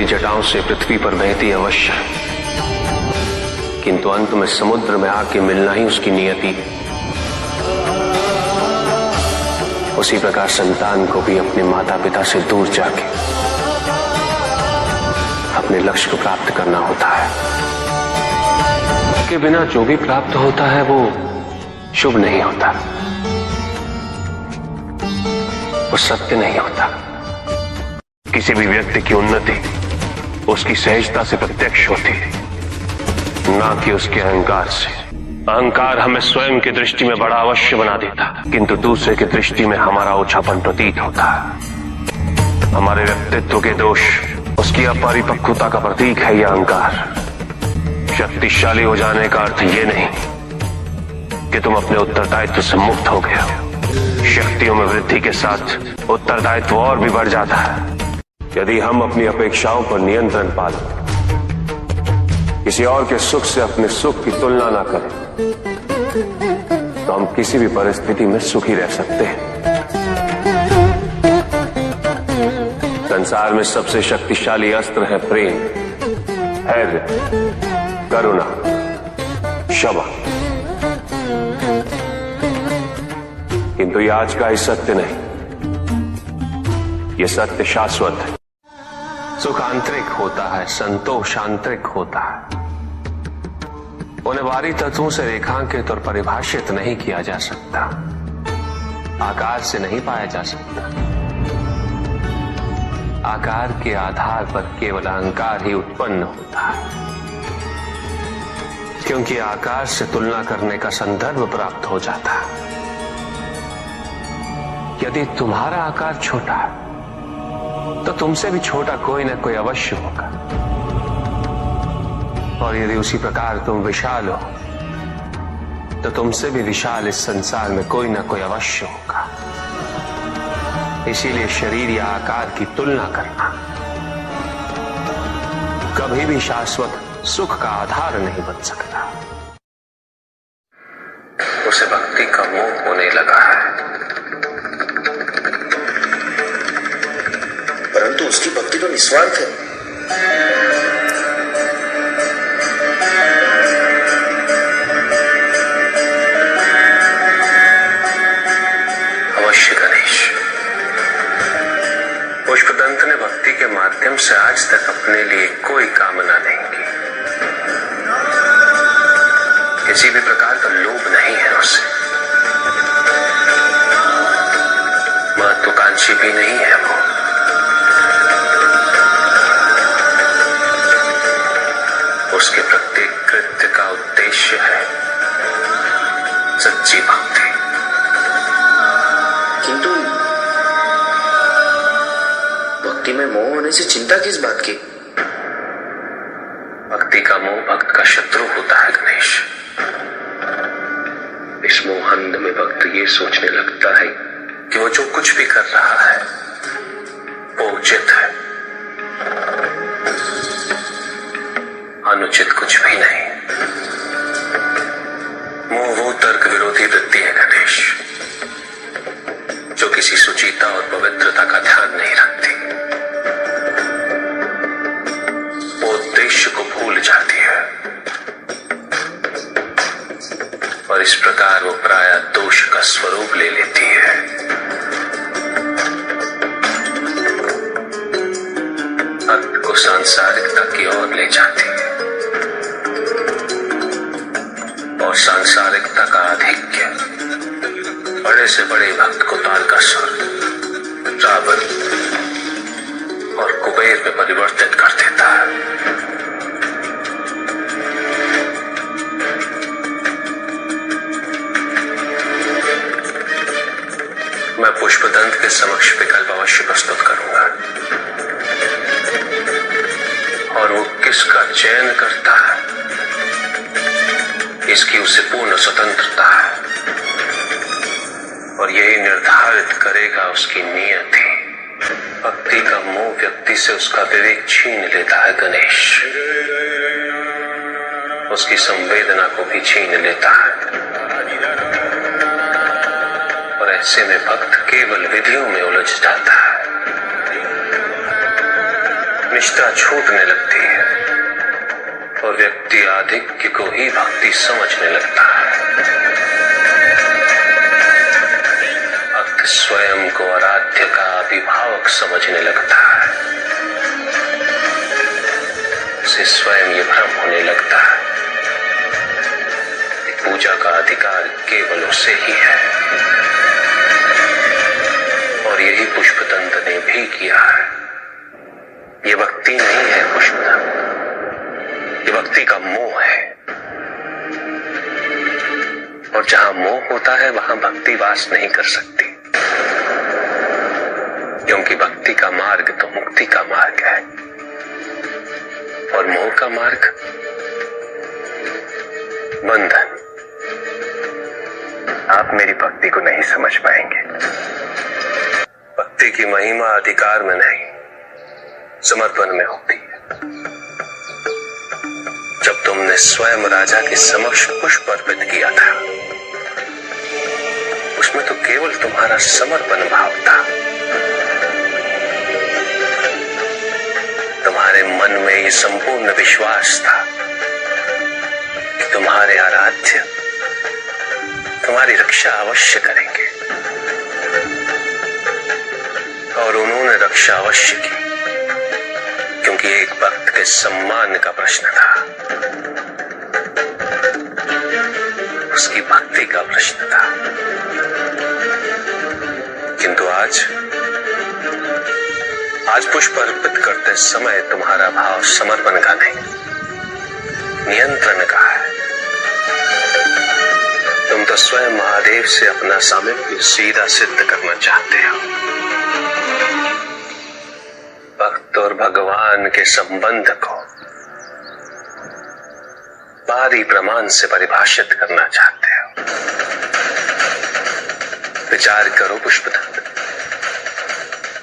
मेरी जटाओं से पृथ्वी पर बहती अवश्य, किंतु अंत में समुद्र में आके मिलना ही उसकी नियति है। उसी प्रकार संतान को भी अपने माता पिता से दूर जाके अपने लक्ष्य को प्राप्त करना होता है। के बिना जो भी प्राप्त होता है वो शुभ नहीं होता, वो सत्य नहीं होता। किसी भी व्यक्ति की उन्नति उसकी सहजता से प्रत्यक्ष होती है, ना कि उसके अहंकार से। अहंकार हमें स्वयं की दृष्टि में बड़ा अवश्य बना देता, किंतु दूसरे की दृष्टि में हमारा ओछापन प्रतीत होता है। हमारे व्यक्तित्व के दोष उसकी अपरिपक्वता का प्रतीक है यह अहंकार। शक्तिशाली हो जाने का अर्थ ये नहीं कि तुम अपने उत्तरदायित्व से मुक्त हो गए हो। शक्तियों में वृद्धि के साथ उत्तरदायित्व और भी बढ़ जाता है। यदि हम अपनी अपेक्षाओं पर नियंत्रण पालें, किसी और के सुख से अपने सुख की तुलना ना करें, तो हम किसी भी परिस्थिति में सुखी रह सकते हैं। संसार में सबसे शक्तिशाली अस्त्र है प्रेम, धैर्य, करुणा, क्षमा। किंतु ये आज का ही सत्य नहीं, ये सत्य शाश्वत है। सुख आंतरिक होता है, संतोष आंतरिक होता है। उन्हें बाहरी तत्वों से रेखांकित और परिभाषित नहीं किया जा सकता, आकार से नहीं पाया जा सकता। आकार के आधार पर केवल अहंकार ही उत्पन्न होता है, क्योंकि आकार से तुलना करने का संदर्भ प्राप्त हो जाता है। यदि तुम्हारा आकार छोटा है तो तुमसे भी छोटा कोई ना कोई अवश्य होगा, और यदि उसी प्रकार तुम विशाल हो तो तुमसे भी विशाल इस संसार में कोई ना कोई अवश्य होगा। इसीलिए शरीर या आकार की तुलना करना कभी भी शाश्वत सुख का आधार नहीं बन सकता। उसे भक्ति का मोह होने लगा है, परंतु उसकी भक्ति तो निस्वार्थ है। अवश्य गणेश, पुष्पदंत ने भक्ति के माध्यम से आज तक अपने लिए कोई कामना नहीं की। किसी भी प्रकार का लोभ नहीं है उसे, महत्वाकांक्षी भी नहीं है वो। उसके प्रत्येक कृत्य का उद्देश्य है सच्ची भक्ति। किंतु भक्ति में मोह होने से चिंता किस बात की? भक्ति का मोह भक्त का शत्रु होता है गणेश। इस मोहंध में भक्त ये सोचने लगता है कि वो जो कुछ भी कर रहा है वो उचित है, अनुचित कुछ भी नहीं। मोह वो तर्क विरोधी वृत्ति है गणेश, जो किसी सुचिता और पवित्रता का ध्यान नहीं रखती। वो उद्देश्य को भूल जाती है, और इस प्रकार वो प्रायः दोष का स्वरूप ले लेती है। भक्त को सांसारिकता की ओर ले जाती है, और सांसारिकता का आधिक्य बड़े से बड़े भक्त को तारकासुर, रावण और कुबेर में परिवर्तित कर देता है। मैं पुष्पदंत के समक्ष विकल्प अवश्य प्रस्तुत करूंगा, और वो किसका चयन करता है इसकी उसे पूर्ण स्वतंत्रता है, और यही निर्धारित करेगा उसकी नियति। भक्ति का मोह व्यक्ति से उसका विवेक छीन लेता है गणेश, उसकी संवेदना को भी छीन लेता है, और ऐसे में भक्त केवल विधियों में उलझ जाता है। निष्ठा छूटने लगती है और व्यक्ति आधिक्य को ही भक्ति समझने लगता है। भक्त स्वयं को आराध्य का अभिभावक समझने लगता है। उसे स्वयं ये भ्रम होने लगता है कि पूजा का अधिकार केवल उसे ही है। और यही पुष्पदंत ने भी किया है। ये भक्ति नहीं है पुष्पदंत, ये भक्ति का मोह है। और जहां मोह होता है वहां भक्ति वास नहीं कर सकती, क्योंकि भक्ति का मार्ग तो मुक्ति का मार्ग है और मोह का मार्ग बंधन। आप मेरी भक्ति को नहीं समझ पाएंगे। भक्ति की महिमा अधिकार में नहीं, समर्पण में होती है। जब तुमने स्वयं राजा के समक्ष पुष्प अर्पित किया था, उसमें तो केवल तुम्हारा समर्पण भाव था। तुम्हारे मन में ये संपूर्ण विश्वास था कि तुम्हारे आराध्य तुम्हारी रक्षा अवश्य करेंगे, और उन्होंने रक्षा अवश्य की, क्योंकि एक भक्त के सम्मान का प्रश्न था, उसकी भक्ति का प्रश्न था। किंतु आज पुष्प अर्पित करते समय तुम्हारा भाव समर्पण का नहीं, नियंत्रण का है। तुम तो स्वयं महादेव से अपना सामीप्य सीधा सिद्ध करना चाहते हो। भक्त और भगवान के संबंध को बाहरी प्रमाण से परिभाषित करना चाहते हो। विचार करो पुष्पदंत,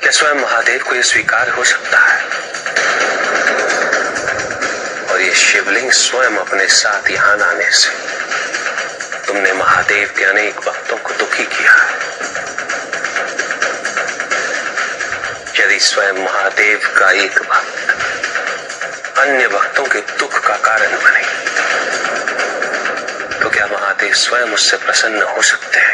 क्या स्वयं महादेव को यह स्वीकार हो सकता है? और ये शिवलिंग स्वयं अपने साथ यहां लाने से तुमने महादेव के अनेक भक्तों को दुखी किया है। यदि स्वयं महादेव का एक भक्त अन्य भक्तों के दुख का कारण बने, तो क्या महादेव स्वयं उससे प्रसन्न हो सकते हैं?